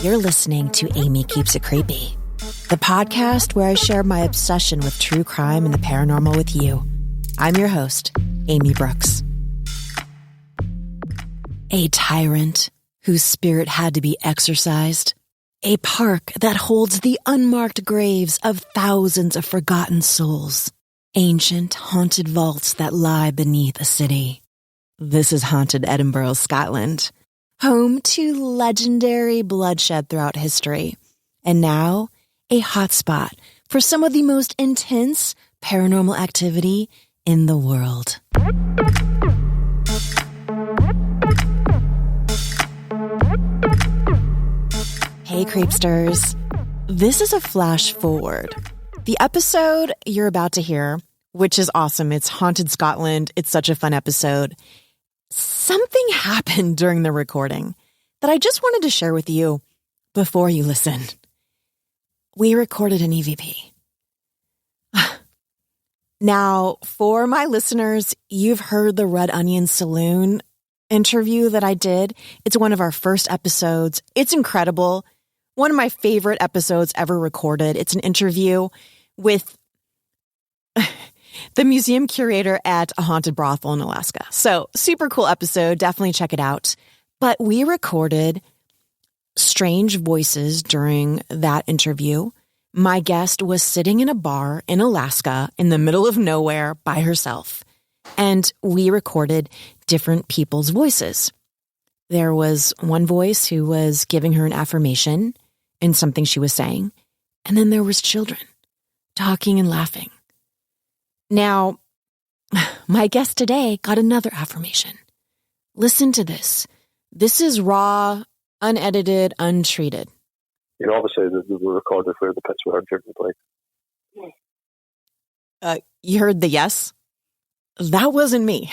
You're listening to Aimee Keeps It Creepy, the podcast where I share my obsession with true crime and the paranormal with you. I'm your host, Aimee Brooks. A tyrant whose spirit had to be exorcised. A park that holds the unmarked graves of thousands of forgotten souls. Ancient, haunted vaults that lie beneath a city. This is haunted Edinburgh, Scotland, home to legendary bloodshed throughout history, and now a hotspot for some of the most intense paranormal activity in the world. Hey, creepsters. This is a flash forward. The episode you're about to hear, which is awesome, it's Haunted Scotland, it's such a fun episode. Something happened during the recording that I just wanted to share with you before you listen. We recorded an EVP. Now, for my listeners, you've heard the Red Onion Saloon interview that I did. It's one of our first episodes. It's incredible. One of my favorite episodes ever recorded. It's an interview with the museum curator at a haunted brothel in Alaska. So super cool episode. Definitely check it out. But we recorded strange voices during that interview. My guest was sitting in a bar in Alaska in the middle of nowhere by herself. And we recorded different people's voices. There was one voice who was giving her an affirmation in something she was saying. And then there was children talking and laughing. Now, my guest today got another affirmation. Listen to this. This is raw, unedited, untreated. You know, obviously, we recorded where the pits were driven place. You heard the yes? That wasn't me.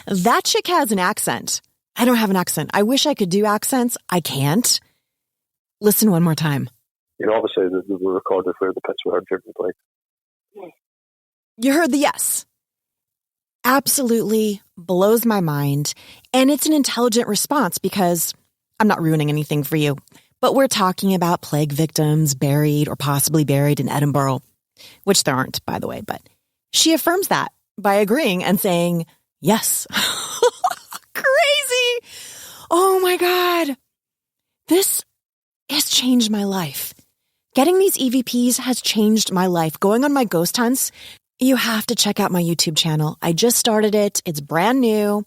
That chick has an accent. I don't have an accent. I wish I could do accents. I can't. Listen one more time. You know, obviously, we recorded where the pits were driven place. You heard the yes. Absolutely blows my mind. And it's an intelligent response because I'm not ruining anything for you, but we're talking about plague victims buried or possibly buried in Edinburgh, which there aren't, by the way, but she affirms that by agreeing and saying, yes. Crazy. Oh my God. This has changed my life. Getting these EVPs has changed my life. Going on my ghost hunts, you have to check out my YouTube channel. I just started it. It's brand new.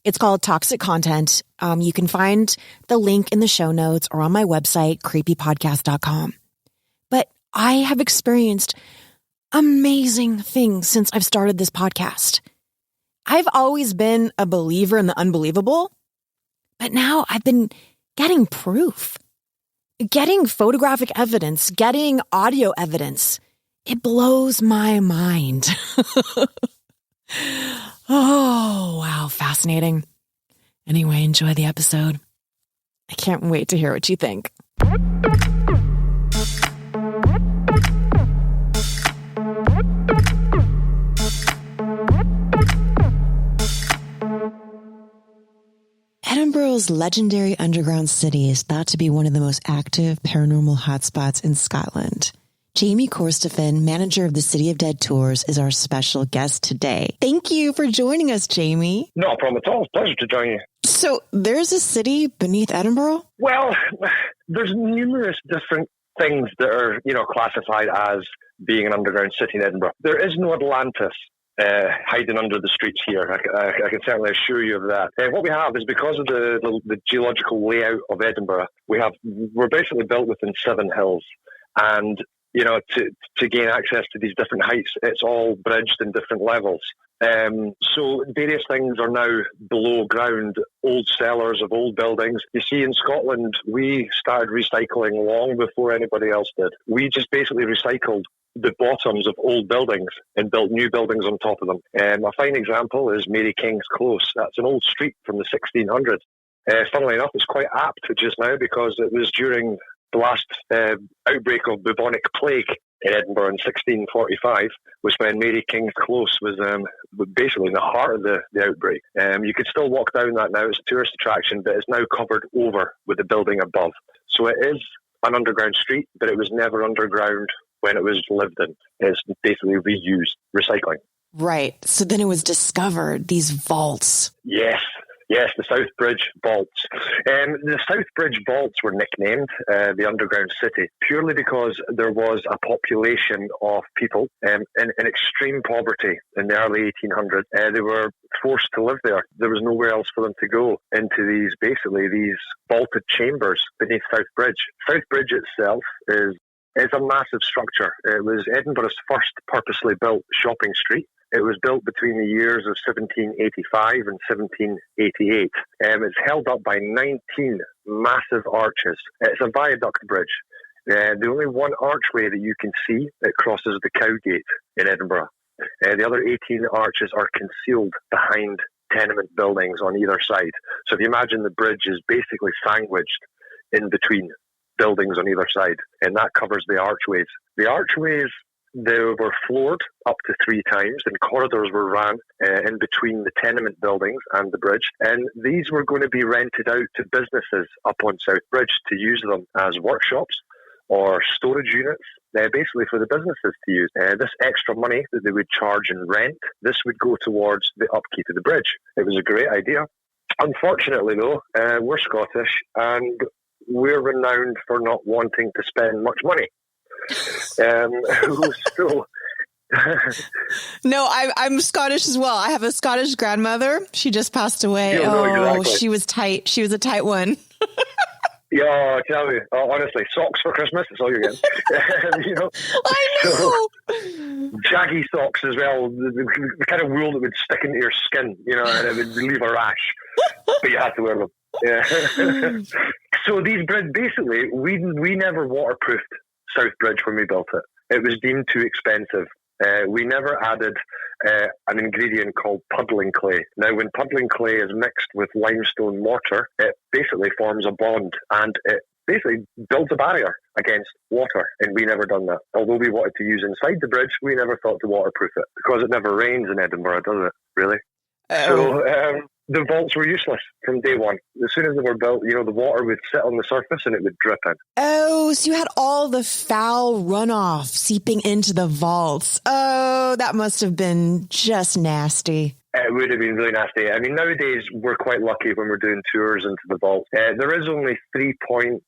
It's called Toxic Content. You can find the link in the show notes or on my website, creepypodcast.com. But I have experienced amazing things since I've started this podcast. I've always been a believer in the unbelievable, but now I've been getting proof, getting photographic evidence, getting audio evidence. It blows my mind. Oh, wow. Fascinating. Anyway, enjoy the episode. I can't wait to hear what you think. Edinburgh's legendary underground city is thought to be one of the most active paranormal hotspots in Scotland. Jamie Corstorphine, manager of the City of Dead Tours, is our special guest today. Thank you for joining us, Jamie. No problem at all. Pleasure to join you. So there's a city beneath Edinburgh? Well, there's numerous different things that are, classified as being an underground city in Edinburgh. There is no Atlantis hiding under the streets here. I can certainly assure you of that. What we have is, because of the geological layout of Edinburgh, we're basically built within 7 hills. And to gain access to these different heights, it's all bridged in different levels. So various things are now below ground, old cellars of old buildings. You see, in Scotland, we started recycling long before anybody else did. We just basically recycled the bottoms of old buildings and built new buildings on top of them. A fine example is Mary King's Close. That's an old street from the 1600s. Funnily enough, it's quite apt just now because it was during the last outbreak of bubonic plague in Edinburgh in 1645 was when Mary King's Close was basically in the heart of the outbreak. You could still walk down that now. It's a tourist attraction, but it's now covered over with the building above. So it is an underground street, but it was never underground when it was lived in. It's basically reused, recycling. Right. So then it was discovered, these vaults. Yes, the South Bridge vaults. The South Bridge vaults were nicknamed the underground city purely because there was a population of people in extreme poverty in the early 1800s. They were forced to live there. There was nowhere else for them to go into these vaulted chambers beneath South Bridge. South Bridge itself is a massive structure. It was Edinburgh's first purposely built shopping street. It was built between the years of 1785 and 1788. It's held up by 19 massive arches. It's a viaduct bridge. The only one archway that you can see that crosses the Cowgate in Edinburgh. The other 18 arches are concealed behind tenement buildings on either side. So if you imagine the bridge is basically sandwiched in between buildings on either side, and that covers the archways. The archways, they were floored up to 3 times, and corridors were ran in between the tenement buildings and the bridge. And these were going to be rented out to businesses up on South Bridge to use them as workshops or storage units, basically for the businesses to use. This extra money that they would charge in rent, this would go towards the upkeep of the bridge. It was a great idea. Unfortunately, though, we're Scottish, and we're renowned for not wanting to spend much money. So No, I'm Scottish as well. I have a Scottish grandmother. She just passed away. Exactly. She was tight. She was a tight one. Yeah, tell me. Honestly, socks for Christmas, that's all you're getting. I know. So, jaggy socks as well, the kind of wool that would stick into your skin, and it would leave a rash, but you had to wear them. Yeah. So these bridges, basically, we never waterproofed South Bridge when we built it. It was deemed too expensive. We never added an ingredient called puddling clay. Now, when puddling clay is mixed with limestone mortar, it basically forms a bond, and it basically builds a barrier against water, and we never done that. Although we wanted to use inside the bridge, we never thought to waterproof it, because it never rains in Edinburgh, does it, really? So the vaults were useless from day one. As soon as they were built, the water would sit on the surface and it would drip in. Oh, so you had all the foul runoff seeping into the vaults. Oh, that must have been just nasty. It would have been really nasty. I mean, nowadays, we're quite lucky when we're doing tours into the vault. There is only 3.8%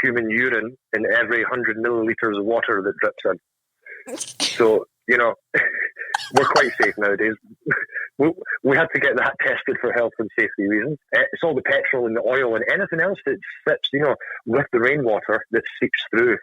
human urine in every 100 millilitres of water that drips in. So, we're quite safe nowadays. We had to get that tested for health and safety reasons. It's all the petrol and the oil and anything else that sips, with the rainwater that seeps through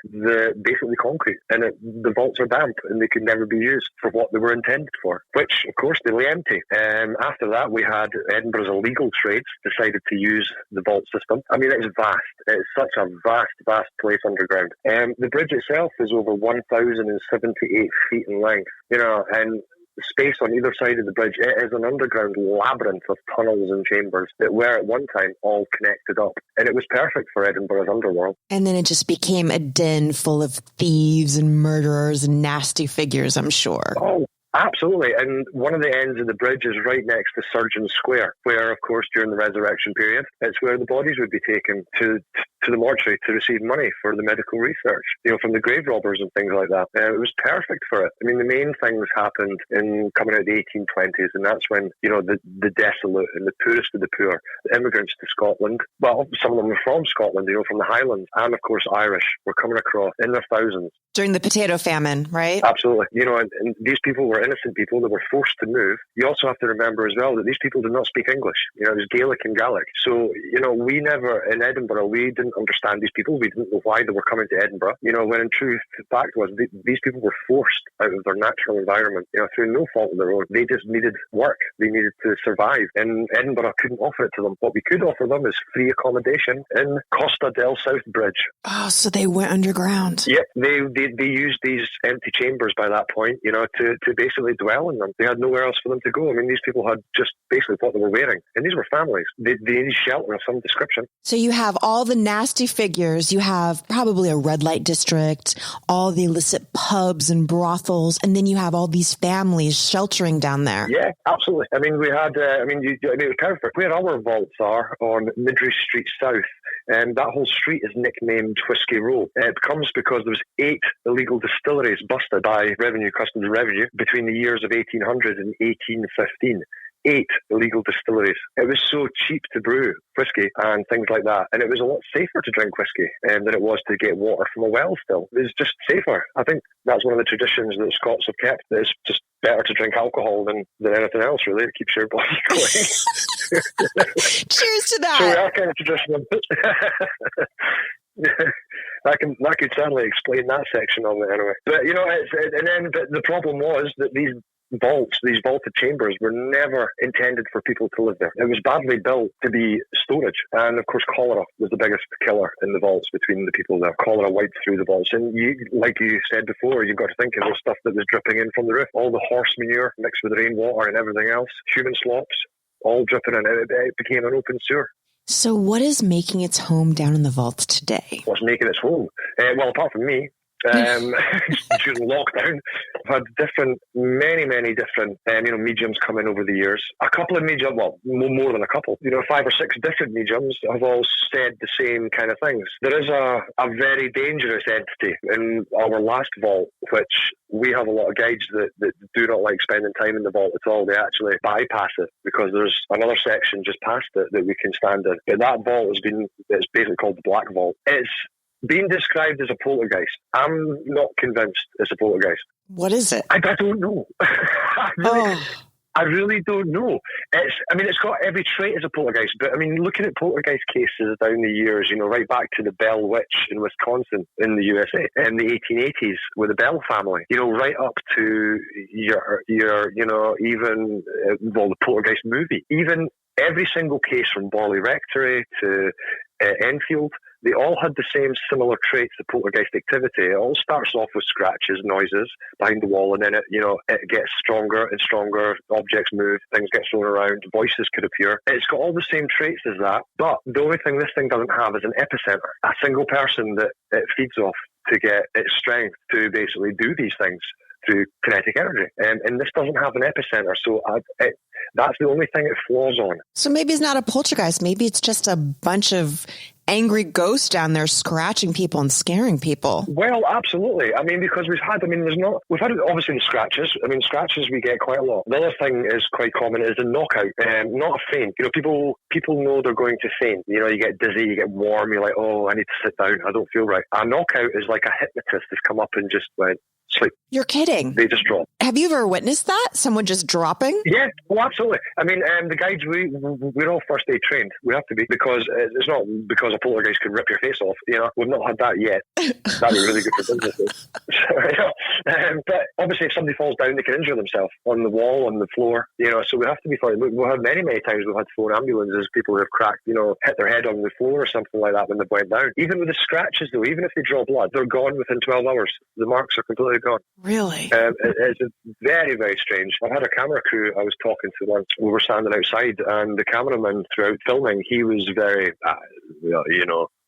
basically concrete. And the vaults are damp and they could never be used for what they were intended for, which, of course, they lay empty. After that, we had Edinburgh's illegal trades decided to use the vault system. I mean, it's vast. It's such a vast place underground. The bridge itself is over 1,078 feet in length, and the space on either side of the bridge, it is an underground labyrinth of tunnels and chambers that were at one time all connected up. And it was perfect for Edinburgh's underworld. And then it just became a den full of thieves and murderers and nasty figures, I'm sure. Oh, absolutely. And one of the ends of the bridge is right next to Surgeon Square, where, of course, during the resurrection period, it's where the bodies would be taken to the mortuary to receive money for the medical research, from the grave robbers and things like that. It was perfect for it. I mean, the main things happened in coming out of the 1820s, and that's when, the desolate and the poorest of the poor, the immigrants to Scotland, well, some of them were from Scotland, from the Highlands, and, of course, Irish, were coming across in their thousands. During the potato famine, right? Absolutely. And these people were innocent people that were forced to move. You also have to remember as well that these people did not speak English. It was Gaelic and Gaelic. So, we never, in Edinburgh, we didn't understand these people. We didn't know why they were coming to Edinburgh. When in truth, the fact was these people were forced out of their natural environment, through no fault of their own. They just needed work. They needed to survive. And Edinburgh couldn't offer it to them. What we could offer them is free accommodation in Costa del South Bridge. Oh, so they went underground. Yep. They used these empty chambers by that point, to basically dwell in them. They had nowhere else for them to go. I mean, these people had just basically what they were wearing. And these were families. They needed shelter of some description. So you have all the nasty figures. You have probably a red light district, all the illicit pubs and brothels, and then you have all these families sheltering down there. Yeah, absolutely. I mean, we had, it was perfect. Where our vaults are on Midry Street South, And that whole street is nicknamed Whiskey Row. It comes because there was 8 illegal distilleries busted by Customs and Revenue between the years of 1800 and 1815. 8 illegal distilleries. It was so cheap to brew whiskey and things like that. And it was a lot safer to drink whiskey than it was to get water from a well still. It was just safer. I think that's one of the traditions that Scots have kept. It's just better to drink alcohol than anything else, really. It keeps your body going. Cheers to that. So we are kind of traditional. I could certainly explain that section of it anyway. But, but the problem was that these vaulted chambers were never intended for people to live there. It was badly built to be storage. And of course, cholera was the biggest killer in the vaults between the people there. Cholera wiped through the vaults. And like you said before, you've got to think of the stuff that was dripping in from the roof. All the horse manure mixed with rainwater and everything else. Human slops, all dripping in. It became an open sewer. So what is making its home down in the vaults today? What's making its home? Well, apart from me, during lockdown, I've had many different, mediums come in over the years. A couple of mediums, well, more than a couple, 5 or 6 different mediums have all said the same kind of things. There is a very dangerous entity in our last vault, which we have a lot of guides that do not like spending time in the vault at all. They actually bypass it because there's another section just past it that we can stand in. But that vault it's basically called the Black Vault. It's being described as a poltergeist. I'm not convinced it's a poltergeist. What is it? I don't know. I really don't know. It's got every trait as a poltergeist, but looking at poltergeist cases down the years, right back to the Bell Witch in Wisconsin in the USA in the 1880s with the Bell family, right up to even the poltergeist movie, even every single case from Borley Rectory to Enfield, they all had the same similar traits of poltergeist activity. It all starts off with scratches, noises behind the wall, and then it gets stronger and stronger. Objects move, things get thrown around, voices could appear. It's got all the same traits as that, but the only thing this thing doesn't have is an epicenter, a single person that it feeds off to get its strength to basically do these things through kinetic energy. And this doesn't have an epicenter, so that's the only thing it flaws on. So maybe it's not a poltergeist. Maybe it's just a bunch of angry ghosts down there scratching people and scaring people. Well, absolutely. Because we've had obviously the scratches. Scratches we get quite a lot. The other thing is quite common is a knockout, not a faint. People know they're going to faint. You get dizzy, you get warm, you're like, oh, I need to sit down, I don't feel right. A knockout is like a hypnotist has come up and just went, sleep. You're kidding. They just drop. Have you ever witnessed that? Someone just dropping? Yeah, well, absolutely. The guides, we're all first aid trained. We have to be, because it's not because a poltergeist can rip your face off. We've not had that yet. That'd be really good for business. But obviously, if somebody falls down, they can injure themselves on the wall, on the floor. So we have to be thorough. We've had many times we've had to phone ambulances, people who have cracked, hit their head on the floor or something like that when they went down. Even with the scratches, though, even if they draw blood, they're gone within 12 hours. The marks are completely gone. Really? It's very, very strange. I had a camera crew I was talking to once. We were standing outside, and the cameraman throughout filming, he was very,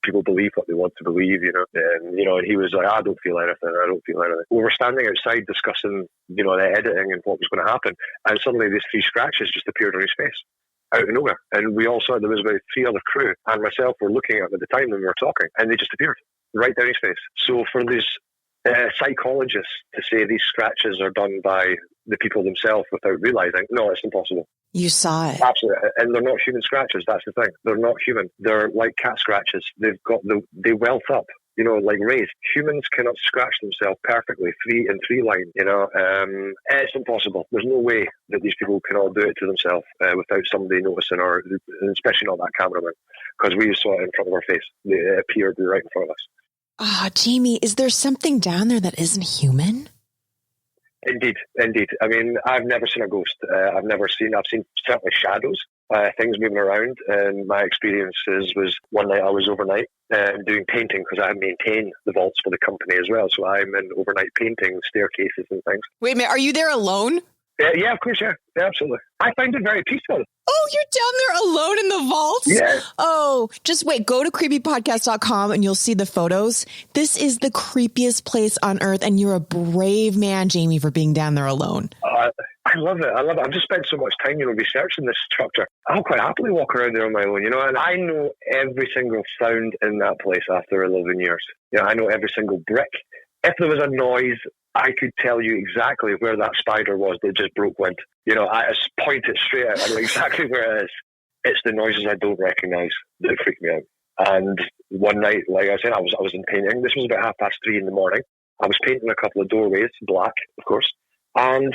people believe what they want to believe, and he was like, I don't feel anything. We were standing outside discussing, the editing and what was going to happen, and suddenly these 3 scratches just appeared on his face. Out of nowhere. And we all saw there was about 3 other crew and myself were looking at them at the time when we were talking, and they just appeared right down his face. So for these psychologists to say these scratches are done by the people themselves without realizing, no, it's impossible. You saw it. Absolutely. And they're not human scratches. That's the thing. They're not human. They're like cat scratches. They welt up, like rays. Humans cannot scratch themselves perfectly, in 3 line, it's impossible. There's no way that these people can all do it to themselves without somebody noticing, or especially not that cameraman, because we saw it in front of our face. It appeared right in front of us. Jamie, is there something down there that isn't human? Indeed. I've nenever seen a ghost. I've seen certainly shadows, things moving around. And my experiences was one night I was overnight doing painting, because I maintain the vaults for the company as well. So I'm in overnight painting staircases and things. Wait a minute, are you there alone? Yeah, of course, yeah, absolutely. I find it very peaceful. Oh, you're down there alone in the vaults? Yeah. Oh, just wait. Go to creepypodcast.com and you'll see the photos. This is the creepiest place on earth, and you're a brave man, Jamie, for being down there alone. I love it. I've just spent so much time, researching this structure. I'll quite happily walk around there on my own, and I know every single sound in that place after 11 years. I know every single brick. If there was a noise, I could tell you exactly where that spider was that just broke wind. I just point it straight out. I know exactly where it is. It's the noises I don't recognise that freak me out. And one night, like I said, I was in painting. This was about 3:30 in the morning. I was painting a couple of doorways, black, of course. And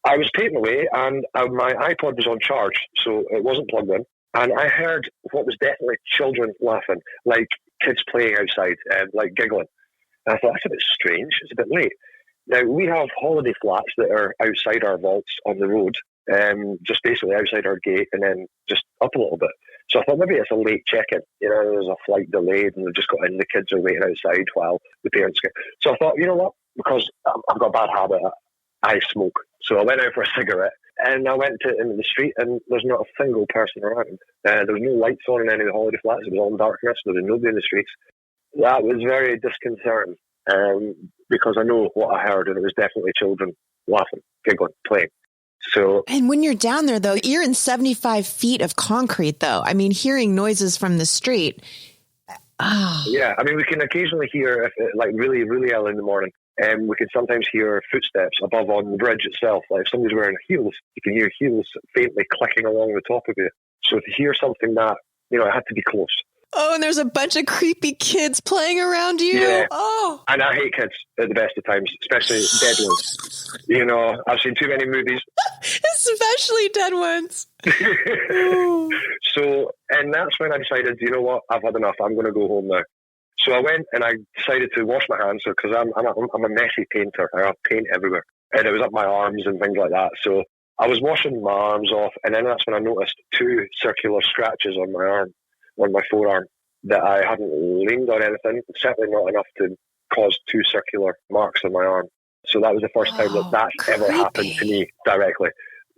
I was painting away, and my iPod was on charge, so it wasn't plugged in. And I heard what was definitely children laughing, like kids playing outside, like giggling. And I thought, that's a bit strange. It's a bit late. Now, we have holiday flats that are outside our vaults on the road, just basically outside our gate and then just up a little bit. So I thought maybe it's a late check-in. There's a flight delayed and they've just got in, the kids are waiting outside while the parents get. So I thought, you know what? Because I've got a bad habit, I smoke. So I went out for a cigarette and I went into the street and there's not a single person around. There was no lights on in any of the holiday flats. It was all in darkness. There was nobody in the streets. That was very disconcerting because I know what I heard, and it was definitely children laughing, giggling, playing. So, and when you're down there, though, you're in 75 feet of concrete, though. I mean, hearing noises from the street. Oh. Yeah, I mean, we can occasionally hear, like really, really early in the morning, we can sometimes hear footsteps above on the bridge itself. Like if somebody's wearing heels, you can hear heels faintly clicking along the top of you. So to hear something that, it had to be close. Oh, and there's a bunch of creepy kids playing around you. Yeah. Oh. And I hate kids at the best of times, especially dead ones. I've seen too many movies. Especially dead ones. So, and that's when I decided, you know what, I've had enough. I'm going to go home now. So I went and I decided to wash my hands because I'm a messy painter. I have paint everywhere. And it was up my arms and things like that. So I was washing my arms off, and then that's when I noticed 2 circular scratches on my arm. On my forearm, that I hadn't leaned on anything, certainly not enough to cause 2 circular marks on my arm. So that was the first time that's ever happened to me directly.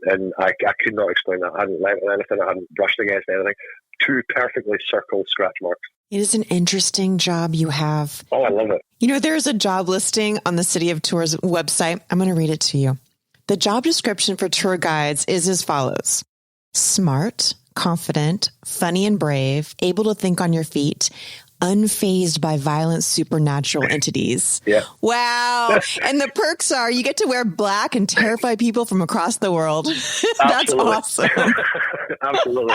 And I could not explain that. I hadn't leant on anything, I hadn't brushed against anything. 2 perfectly circled scratch marks. It is an interesting job you have. Oh, I love it. There's a job listing on the City of Tours website. I'm going to read it to you. The job description for tour guides is as follows: smart, confident, funny and brave, able to think on your feet, unfazed by violent supernatural entities. Yeah. Wow. And the perks are you get to wear black and terrify people from across the world. That's awesome. Absolutely.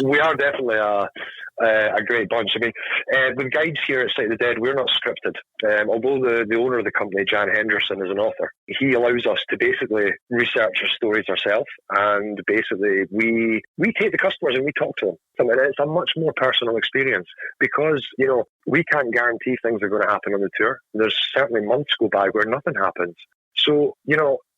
We are definitely a great bunch. I mean, with guides here at Sight of the Dead, we're not scripted. Although the owner of the company, Jan Henderson, is an author, he allows us to basically research our stories ourselves, and basically we take the customers and we talk to them. And it's a much more personal experience because, we can't guarantee things are going to happen on the tour. There's certainly months go by where nothing happens. So,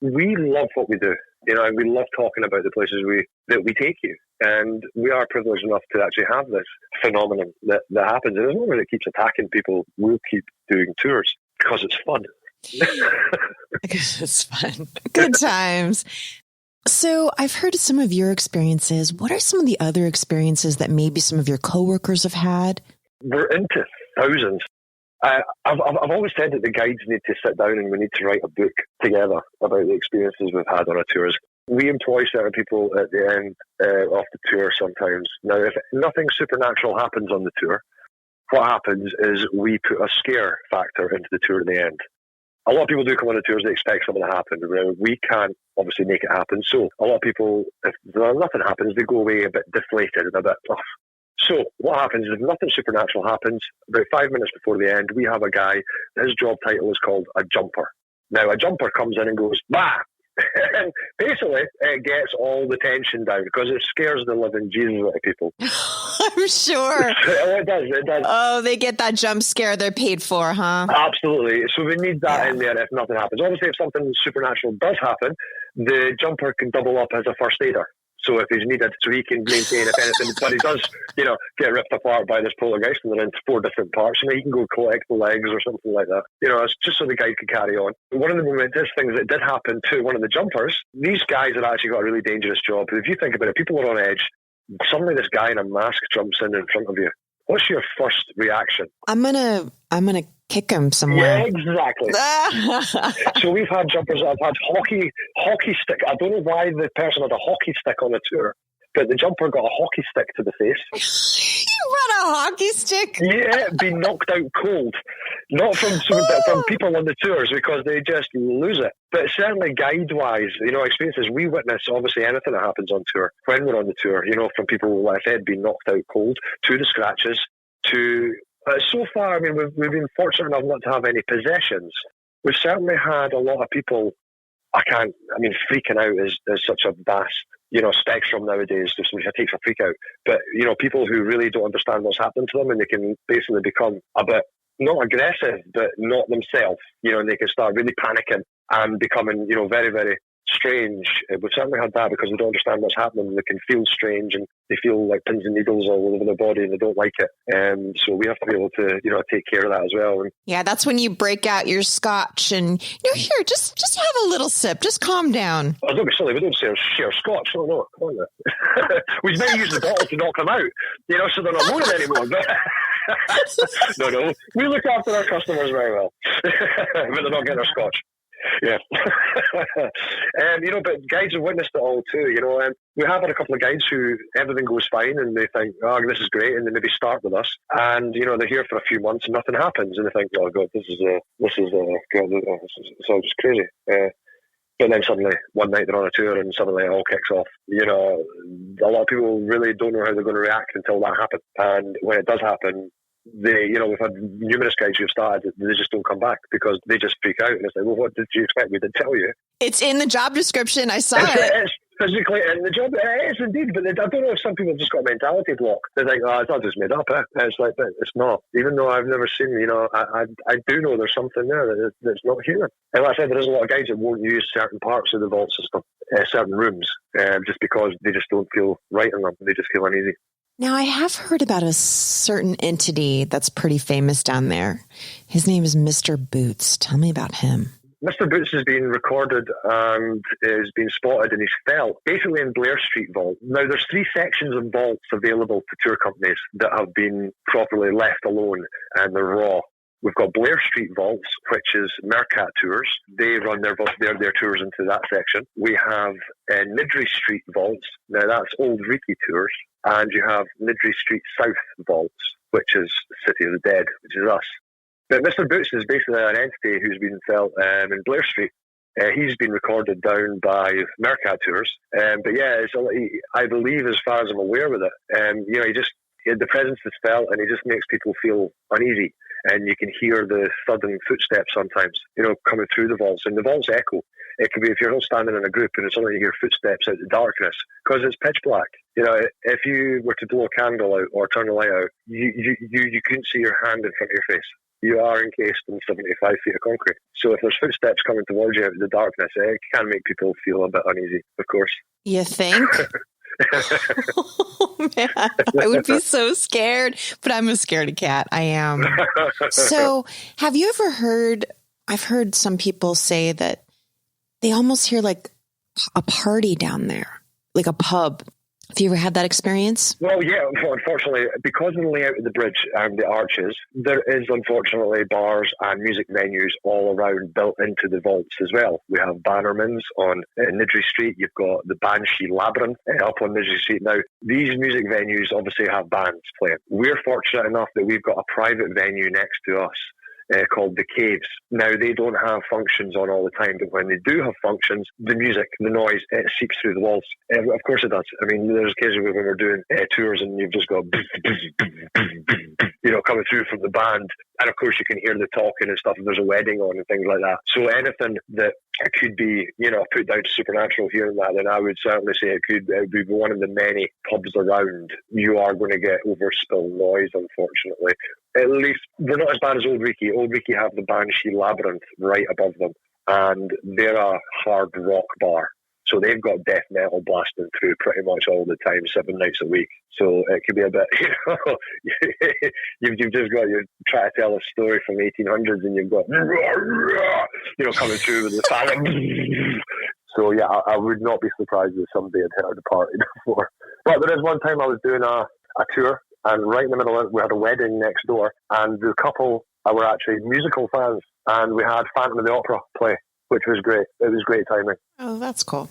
we love what we do. And we love talking about the places that we take you. And we are privileged enough to actually have this phenomenon that happens. And as long as it keeps attacking people, we'll keep doing tours because it's fun. Because it's fun. Good times. So I've heard of some of your experiences. What are some of the other experiences that maybe some of your coworkers have had? We're into thousands. I've always said that the guides need to sit down and we need to write a book together about the experiences we've had on our tours. We employ certain people at the end of the tour sometimes. Now, if nothing supernatural happens on the tour, what happens is we put a scare factor into the tour in the end. A lot of people do come on the tours, they expect something to happen. We can't obviously make it happen. So a lot of people, if nothing happens, they go away a bit deflated and a bit off. So what happens is if nothing supernatural happens, about 5 minutes before the end, we have a guy, his job title is called a jumper. Now, a jumper comes in and goes, bah! And basically, it gets all the tension down because it scares the living Jesus out of people. I'm sure. It does. Oh, they get that jump scare they're paid for, huh? Absolutely. So we need that in there if nothing happens. Obviously, if something supernatural does happen, the jumper can double up as a first aider. So if he's needed, so he can maintain if anything, but he does, get ripped apart by this poltergeist and they're in 4 different parts, he can go collect the legs or something like that. It's just so the guy can carry on. One of the momentous things that did happen to one of the jumpers, these guys had actually got a really dangerous job. If you think about it, people are on edge. Suddenly this guy in a mask jumps in front of you. What's your first reaction? I'm gonna kick them somewhere. Yeah, exactly. So we've had jumpers that have had hockey stick. I don't know why the person had a hockey stick on the tour, but the jumper got a hockey stick to the face. You run a hockey stick? Yeah, been knocked out cold. Not from people on the tours, because they just lose it. But certainly guide-wise, experiences, we witness obviously anything that happens on tour. When we're on the tour, from people, like I said, being knocked out cold, to the scratches, to... so far, I mean, we've been fortunate enough not to have any possessions. We've certainly had a lot of people, freaking out is such a vast, spectrum nowadays. Just it takes a freak out. But, people who really don't understand what's happened to them, and they can basically become a bit, not aggressive, but not themselves, and they can start really panicking and becoming, very, very strange. We've certainly had that because they don't understand what's happening. They can feel strange and they feel like pins and needles all over their body and they don't like it. So we have to be able to, take care of that as well. And yeah, that's when you break out your scotch and, here, just have a little sip. Just calm down. Oh, don't be silly. We don't share scotch. Oh, no. Come on now. We may use the bottle to knock them out, so they're not moaning anymore. But no. We look after our customers very well. But they're not getting our scotch. Yeah. But guides have witnessed it all too, we have had a couple of guides who everything goes fine and they think, oh, this is great, and they maybe start with us and, they're here for a few months and nothing happens and they think, oh God, this is just crazy. But then suddenly one night they're on a tour and suddenly it all kicks off. A lot of people really don't know how they're going to react until that happens. And when it does happen, we've had numerous guys who've started, they just don't come back because they just freak out. And it's like, well, what did you expect me to tell you? It's in the job description. I saw it. It's physically in the job. It is indeed, but I don't know if some people have just got a mentality block. They think, oh, it's not just made up. And it's like, but it's not. Even though I've never seen, I do know there's something there that's not human. And like I said, there is a lot of guys that won't use certain parts of the vault system, certain rooms, just because they just don't feel right in them. They just feel uneasy. Now, I have heard about a certain entity that's pretty famous down there. His name is Mr. Boots. Tell me about him. Mr. Boots has been recorded and is being spotted in his felt, basically in Blair Street Vault. Now, there's 3 sections of vaults available to tour companies that have been properly left alone and they're raw. We've got Blair Street Vaults, which is Mercat Tours. They run their tours into that section. We have Nidri Street Vaults. Now, that's Old Reekie Tours. And you have Nidri Street South Vaults, which is City of the Dead, which is us. But Mr. Boots is basically an entity who's been felt in Blair Street. He's been recorded down by Mercat Tours. But yeah, I believe, as far as I'm aware with it, the presence is felt and he just makes people feel uneasy. And you can hear the sudden footsteps sometimes, coming through the vaults. And the vaults echo. It could be if you're all standing in a group and suddenly you hear footsteps out of the darkness because it's pitch black. If you were to blow a candle out or turn the light out, you couldn't see your hand in front of your face. You are encased in 75 feet of concrete. So if there's footsteps coming towards you out of the darkness, it can make people feel a bit uneasy, of course. You think? Oh, man, I would be so scared, but I'm a scaredy cat. I am. So have you ever heard, I've heard some people say that they almost hear like a party down there, like a pub. Have you ever had that experience? Well, yeah, unfortunately, because of the layout of the bridge and the arches, there is unfortunately bars and music venues all around built into the vaults as well. We have Bannerman's on Nidri Street. You've got the Banshee Labyrinth up on Nidri Street. Now, these music venues obviously have bands playing. We're fortunate enough that we've got a private venue next to us called The Caves. Now, they don't have functions on all the time, but when they do have functions, the music, the noise, it seeps through the walls. Of course it does. I mean, there's occasions when we're doing tours and you've just got coming through from the band, and of course you can hear the talking and stuff if there's a wedding on and things like that. So anything that could be, put down to supernatural here and that, then I would certainly say it would be one of the many pubs around. You are going to get overspill noise, unfortunately. At least we're not as bad as Old Reekie. Old Reekie have the Banshee Labyrinth right above them, and they're a hard rock bar. So they've got death metal blasting through pretty much all the time, 7 nights a week. So it could be a bit, you've just got, you're trying to tell a story from 1800s and you've got, coming through with the fan. So yeah, I would not be surprised if somebody had heard a party before. But there is one time I was doing a tour, and right in the middle of it, we had a wedding next door, and the couple were actually musical fans, and we had Phantom of the Opera play, which was great. It was great timing. Oh, that's cool.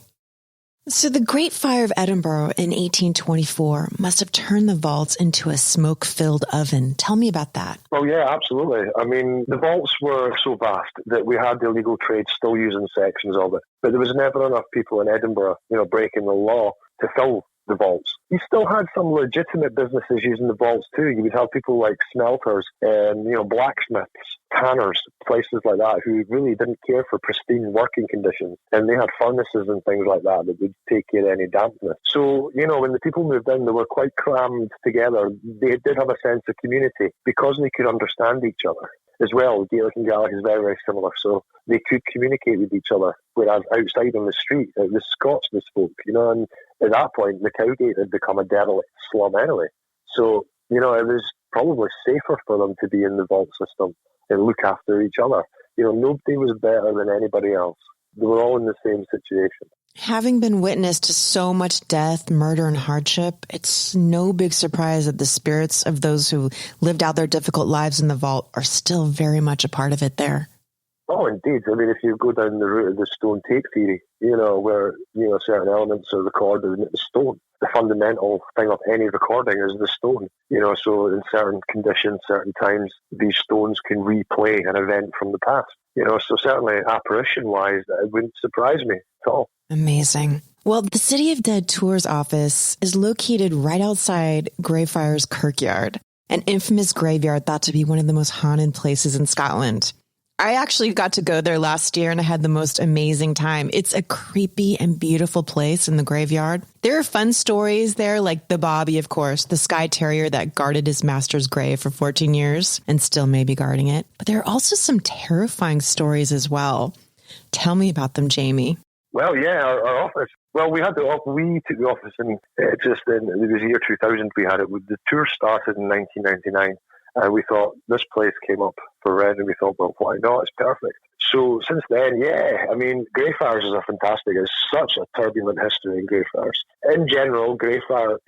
So the Great Fire of Edinburgh in 1824 must have turned the vaults into a smoke-filled oven. Tell me about that. Well, yeah, absolutely. I mean, the vaults were so vast that we had the illegal trade still using sections of it. But there was never enough people in Edinburgh, breaking the law to fill the vaults. You still had some legitimate businesses using the vaults too. You would have people like smelters and, blacksmiths, tanners, places like that who really didn't care for pristine working conditions. And they had furnaces and things like that would take care of any dampness. So, when the people moved in, they were quite crammed together. They did have a sense of community because they could understand each other. As well, Gaelic and Gaelic is very, very similar, so they could communicate with each other, whereas outside on the street, it was Scots they spoke, and at that point, the Cowgate had become a derelict slum anyway. So, it was probably safer for them to be in the vault system and look after each other. Nobody was better than anybody else. They were all in the same situation. Having been witness to so much death, murder, and hardship, it's no big surprise that the spirits of those who lived out their difficult lives in the vault are still very much a part of it there. Oh, indeed. I mean, if you go down the route of the stone tape theory, where, certain elements are recorded in the stone, the fundamental thing of any recording is the stone. So in certain conditions, certain times, these stones can replay an event from the past. So certainly apparition-wise, it wouldn't surprise me at all. Amazing. Well, the City of Dead Tours office is located right outside Greyfriars Kirkyard, an infamous graveyard thought to be one of the most haunted places in Scotland. I actually got to go there last year and I had the most amazing time. It's a creepy and beautiful place in the graveyard. There are fun stories there, like the Bobby, of course, the Skye Terrier that guarded his master's grave for 14 years and still may be guarding it. But there are also some terrifying stories as well. Tell me about them, Jamie. Well, yeah, our office. Well, we took the office in it was year 2000 we had it. The tour started in 1999. We thought this place came up for rent and we thought, well, why not? It's perfect. So since then, yeah, I mean, Greyfriars is fantastic. It's such a turbulent history in Greyfriars. In general, graveyards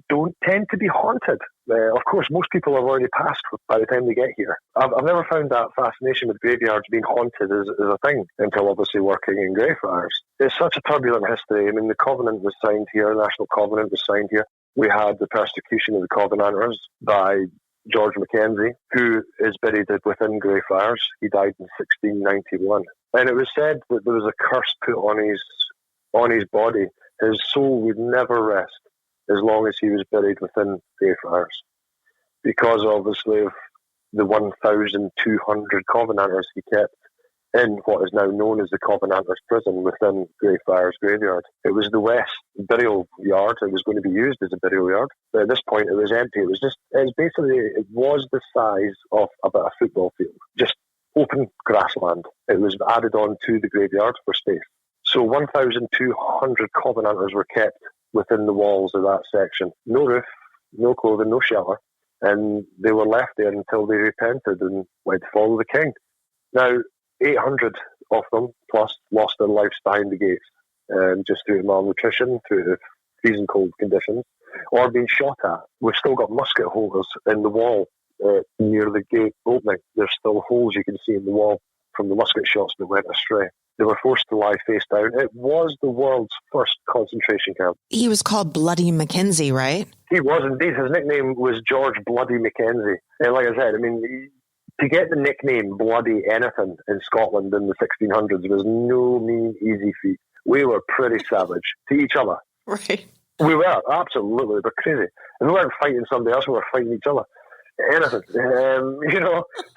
don't tend to be haunted. Of course, most people have already passed by the time they get here. I've never found that fascination with graveyards being haunted as a thing until obviously working in Greyfriars. It's such a turbulent history. I mean, the Covenant was signed here, the National Covenant was signed here. We had the persecution of the Covenanters by George Mackenzie, who is buried within Greyfriars. He died in 1691. And it was said that there was a curse put on his body. His soul would never rest as long as he was buried within Greyfriars, because obviously of the 1,200 Covenanters he kept in what is now known as the Covenanters prison within Greyfriars Graveyard. It was the West burial yard. It was going to be used as a burial yard, but at this point it was empty. It was the size of about a football field, just open grassland. It was added on to the graveyard for space. So 1,200 Covenanters were kept within the walls of that section. No roof, no clothing, no shelter. And they were left there until they repented and went to follow the king. Now, 800 of them plus lost their lives behind the gates, just through malnutrition, through the freezing cold conditions, or being shot at. We've still got musket holders in the wall near the gate opening. There's still holes you can see in the wall from the musket shots that went astray. They were forced to lie face down. It was the world's first concentration camp. He was called Bloody Mackenzie, right? He was indeed. His nickname was George Bloody Mackenzie. And like I said, I mean, to get the nickname Bloody anything in Scotland in the 1600s was no mean easy feat. We were pretty savage to each other. Right. We were, absolutely. We were crazy. And we weren't fighting somebody else, we were fighting each other. Anything.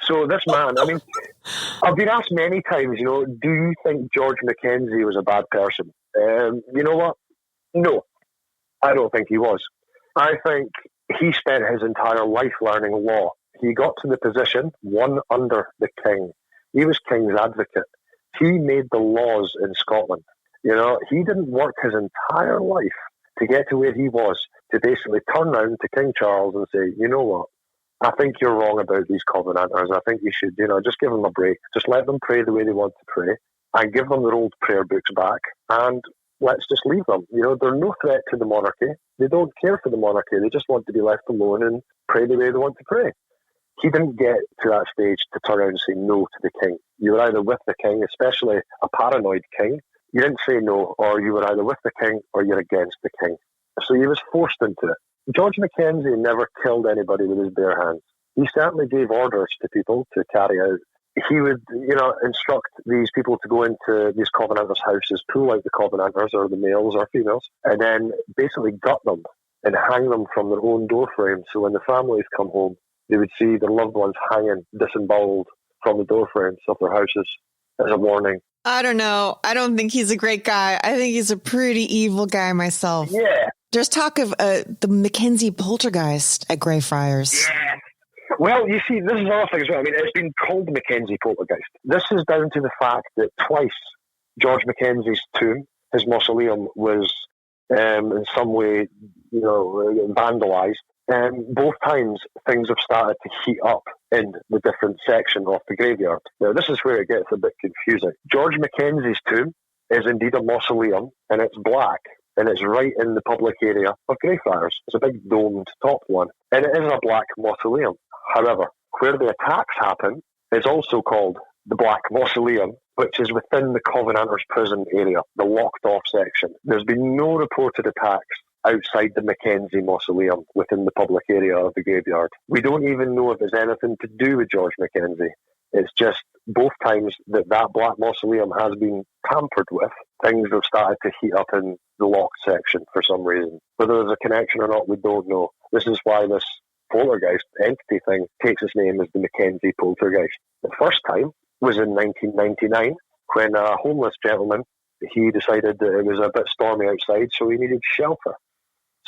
So this man, I mean, I've been asked many times, do you think George Mackenzie was a bad person? You know what? No, I don't think he was. I think he spent his entire life learning law. He got to the position, one under the king. He was king's advocate. He made the laws in Scotland. He didn't work his entire life to get to where he was, to basically turn around to King Charles and say, you know what? I think you're wrong about these Covenanters. I think you should, just give them a break. Just let them pray the way they want to pray and give them their old prayer books back and let's just leave them. They're no threat to the monarchy. They don't care for the monarchy. They just want to be left alone and pray the way they want to pray. He didn't get to that stage to turn around and say no to the king. You were either with the king, especially a paranoid king. You didn't say no, or you were either with the king or you're against the king. So he was forced into it. George Mackenzie never killed anybody with his bare hands. He certainly gave orders to people to carry out. He would, instruct these people to go into these Covenanters' houses, pull out the Covenanters, or the males or females, and then basically gut them and hang them from their own doorframe. So when the families come home, they would see their loved ones hanging, disemboweled from the doorframes of their houses as a warning. I don't know. I don't think he's a great guy. I think he's a pretty evil guy myself. Yeah. There's talk of the Mackenzie poltergeist at Greyfriars. Yeah. Well, you see, this is another thing as well. I mean, it's been called the Mackenzie poltergeist. This is down to the fact that twice George Mackenzie's tomb, his mausoleum, was in some way, vandalised. Both times things have started to heat up in the different section of the graveyard. Now, this is where it gets a bit confusing. George Mackenzie's tomb is indeed a mausoleum, and it's black, and it's right in the public area of Greyfriars. It's a big domed top one, and it is a black mausoleum. However, where the attacks happen is also called the Black Mausoleum, which is within the Covenanters prison area, the locked-off section. There's been no reported attacks outside the Mackenzie Mausoleum within the public area of the graveyard. We don't even know if it's anything to do with George Mackenzie. It's just both times that Black Mausoleum has been tampered with, things have started to heat up in the locked section for some reason. Whether there's a connection or not, we don't know. This is why this poltergeist entity thing takes its name as the Mackenzie poltergeist. The first time was in 1999 when a homeless gentleman, he decided that it was a bit stormy outside, so he needed shelter.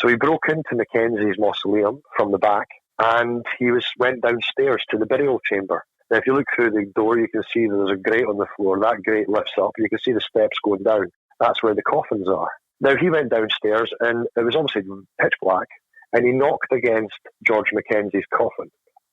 So he broke into Mackenzie's mausoleum from the back, and he went downstairs to the burial chamber. Now, if you look through the door, you can see that there's a grate on the floor. That grate lifts up. You can see the steps going down. That's where the coffins are. Now, he went downstairs, and it was obviously pitch black, and he knocked against George Mackenzie's coffin.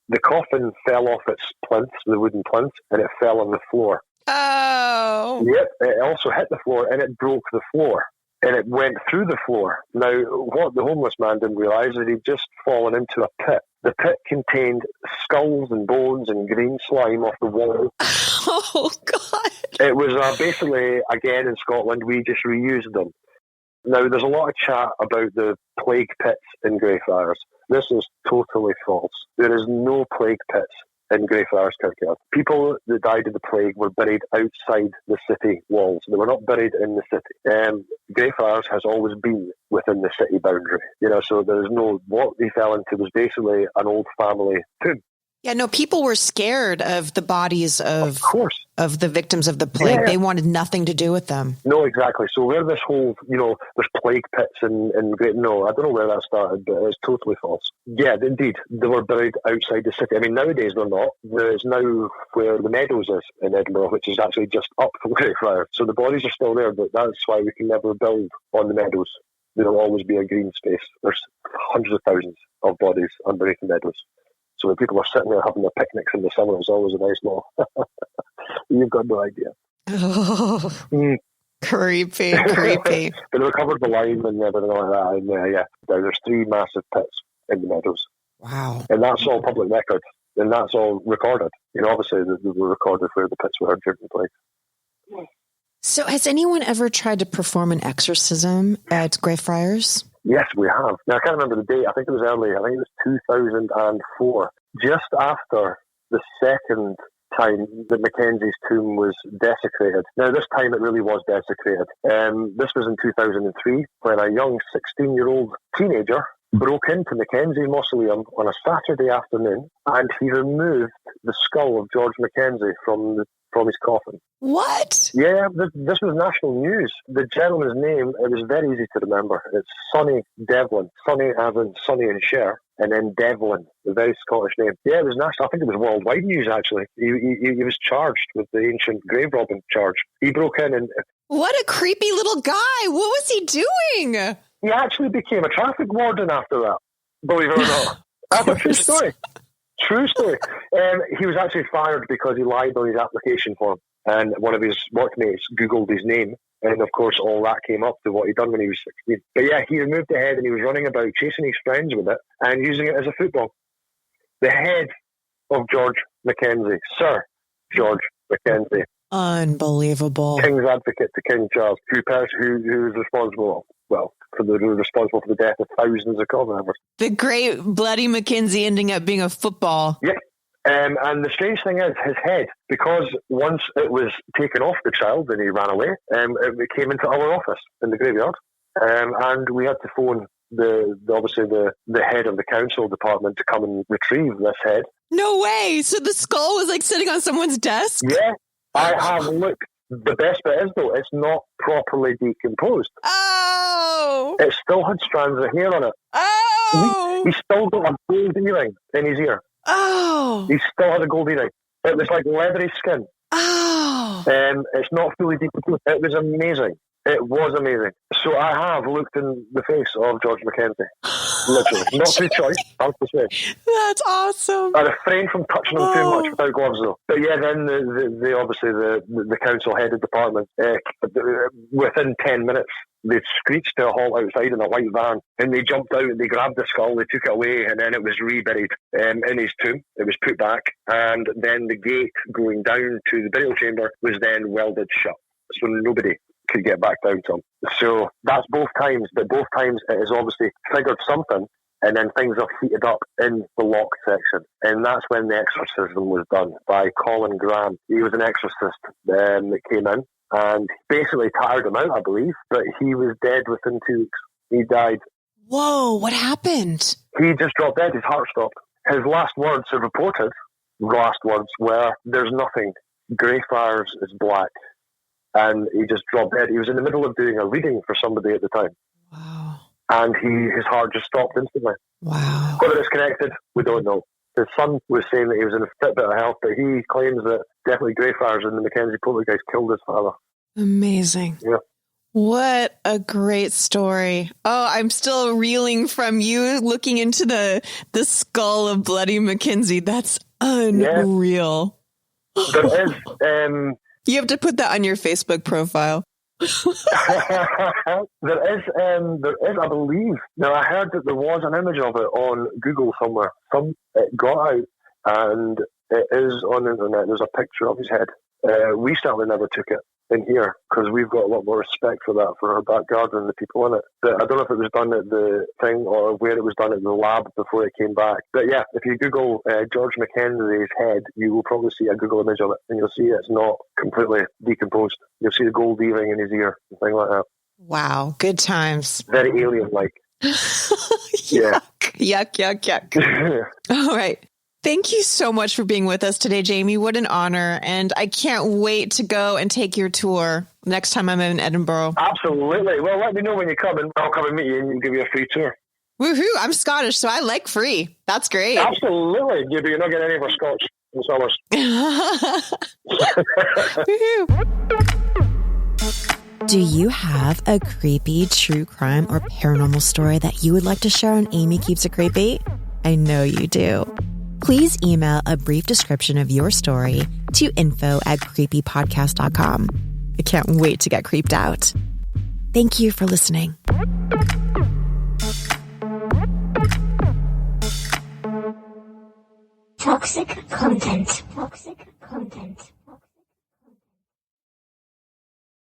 The coffin fell off its plinth, the wooden plinth, and it fell on the floor. Oh! Yep, it also hit the floor, and it broke the floor. And it went through the floor. Now, what the homeless man didn't realise is he'd just fallen into a pit. The pit contained skulls and bones and green slime off the wall. Oh, God. It was basically, again, in Scotland, we just reused them. Now, there's a lot of chat about the plague pits in Greyfriars. This is totally false. There is no plague pits in Greyfriars Kirkyard. People that died of the plague were buried outside the city walls. They were not buried in the city. Greyfriars has always been within the city boundary. So there's no... What he fell into was basically an old family tomb. Yeah, no, people were scared of the bodies of the victims of the plague. Yeah. They wanted nothing to do with them. No, exactly. So where this whole, there's plague pits and great, no, I don't know where that started, but it's totally false. Yeah, indeed, they were buried outside the city. I mean, nowadays they're not. There's now where the Meadows is in Edinburgh, which is actually just up from Greyfriars. So the bodies are still there, but that's why we can never build on the Meadows. There'll always be a green space. There's hundreds of thousands of bodies underneath the Meadows. So when people are sitting there having their picnics in the summer, it's always a nice little... You've got no idea. Oh, creepy. But they recovered the lime and everything like that. And there's 3 massive pits in the Meadows. Wow. And that's all public record. And that's all recorded. Obviously, they were recorded where the pits were during the plague. So has anyone ever tried to perform an exorcism at Greyfriars? Yes, we have. Now, I can't remember the date. I think it was early. I think it was 2004. Just after the second time that Mackenzie's tomb was desecrated. Now, this time it really was desecrated. This was in 2003 when a young 16-year-old teenager broke into Mackenzie's mausoleum on a Saturday afternoon, and he removed the skull of George Mackenzie from his coffin. What? Yeah, this was national news. The gentleman's name, it was very easy to remember. It's Sonny Devlin. Sonny as in Sonny and Cher, and then Devlin, the very Scottish name. Yeah, it was national. I think it was worldwide news, actually. He was charged with the ancient grave robbing charge. He broke in and... What a creepy little guy. What was he doing? He actually became a traffic warden after that, believe it or not. That's a true story. True story. He was actually fired because he lied on his application form, and one of his workmates Googled his name, and of course all that came up to what he'd done when he was 16. But yeah, he removed the head and he was running about chasing his friends with it and using it as a football. The head of George Mackenzie, Sir George Mackenzie. Unbelievable. King's advocate to King Charles, who was responsible, responsible for the death of thousands of cult members. The great Bloody Mackenzie ending up being a football. Yep. And the strange thing is, his head, because once it was taken off the child and he ran away, it came into our office in the graveyard. And we had to phone the head of the council department to come and retrieve this head. No way! So the skull was like sitting on someone's desk? Yeah. I have looked. The best bit is, though, it's not properly decomposed. Oh! It still had strands of hair on it. Oh! He still got a gold earring in his ear. Oh! He still had a gold earring. It was like leathery skin. Oh! It's not fully decomposed. It was amazing. It was amazing. So I have looked in the face of George Mackenzie. Literally. Not through choice, I have to say. That's awesome. I refrained from touching him too much without gloves, though. But yeah, then the council headed department, within 10 minutes, they screeched to a halt outside in a white van, and they jumped out and they grabbed the skull, they took it away, and then it was reburied in his tomb. It was put back, and then the gate going down to the burial chamber was then welded shut, so nobody could get back down to him. So that's both times, but both times it has obviously triggered something, and then things have heated up in the locked section. And that's when the exorcism was done by Colin Graham. He was an exorcist that came in and basically tired him out, I believe, but he was dead within 2 weeks. He died. Whoa, what happened? He just dropped dead. His heart stopped. His last words are reported. Last words were, "There's nothing. Greyfriars is black." And he just dropped dead. He was in the middle of doing a reading for somebody at the time. Wow. And his heart just stopped instantly. Wow. Whether it's connected, we don't know. His son was saying that he was in a fit bit of health, but he claims that definitely Greyfriars and the Mackenzie poltergeist killed his father. Amazing. Yeah. What a great story. Oh, I'm still reeling from you looking into the skull of Bloody Mackenzie. That's unreal. Yeah. There is... You have to put that on your Facebook profile. there is, I believe. Now, I heard that there was an image of it on Google somewhere. It got out, and it is on the internet. There's a picture of his head. We certainly never took it in here because we've got a lot more respect for that, for our back garden and the people in it. But I don't know if it was done at the thing or where it was done at the lab before it came back. But yeah, if you Google George Mackenzie's head, you will probably see a Google image of it, and you'll see it's not completely decomposed. You'll see the gold earring in his ear and things like that. Wow, good times. Very alien-like. Yuck, yuck. All right. Thank you so much for being with us today, Jamie. What an honor. And I can't wait to go and take your tour next time I'm in Edinburgh. Absolutely. Well, let me know when you come, and I'll come and meet you and give you a free tour. Woohoo. I'm Scottish, so I like free. That's great. Absolutely. You're not getting any of our Scotch in summers. Do you have a creepy true crime or paranormal story that you would like to share on Aimee Keeps It Creepy? I know you do. Please email a brief description of your story to info@creepypodcast.com. I can't wait to get creeped out. Thank you for listening. Toxic content.